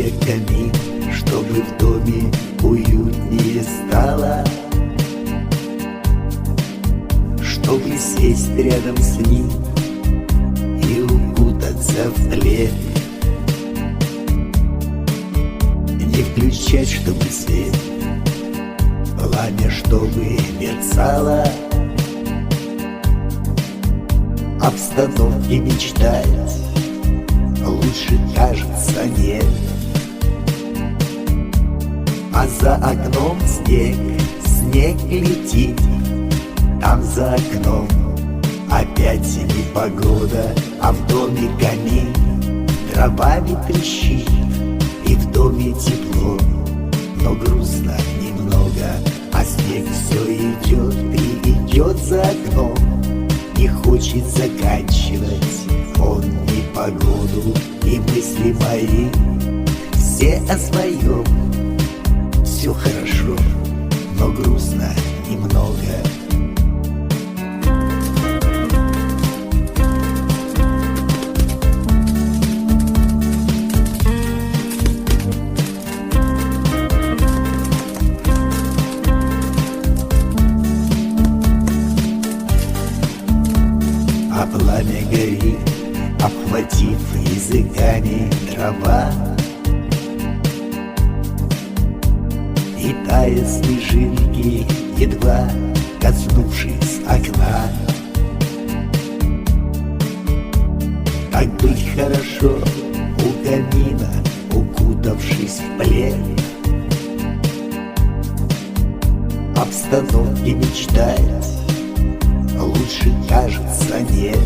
себе камин, чтобы в доме уютнее стало, чтобы сесть рядом с ним и укутаться в плед. Не включать, чтобы свет, пламя, чтобы мерцало, обстановке мечтать лучше, кажется, нет. А за окном снег, снег летит, там за окном опять непогода, а в доме камин дровами трещит, и в доме тепло, но грустно немного, а снег все идет и идет за окном, не хочет заканчивать он непогоду, и мысли мои все о своем. Все хорошо, но грустно немного. А пламя горит, обхватив языками дрова, и тают снежинки, едва коснувшись окна. Так быть хорошо у камина, укутавшись в плед, обстановке мечтать лучше, кажется, нет.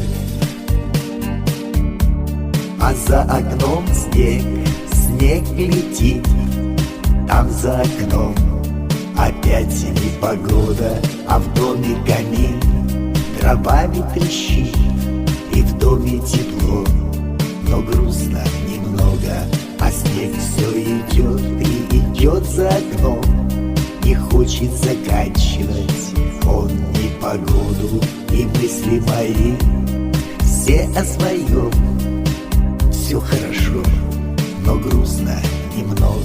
А за окном снег, снег летит, там за окном опять непогода, а в доме камин дровами трещит, и в доме тепло, но грустно немного, а снег все идет и идет за окном, не хочет заканчивать он непогоду, и мысли мои все о своем. Все хорошо, но грустно немного.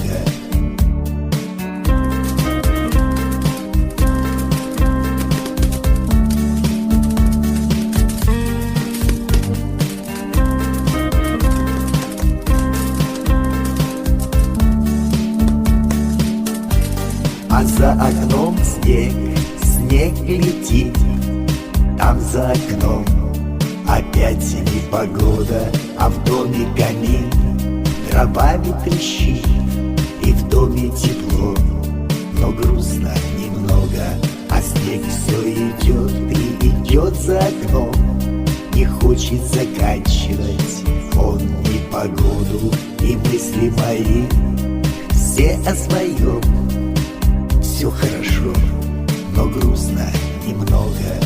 А за окном снег, снег летит, там за окном опять непогода, а в доме камин дровами трещит, и в доме тепло, но грустно немного, а снег все идет и идет за окном, не хочет заканчивать он непогоду, и мысли мои все о своем. Все хорошо, но грустно немного.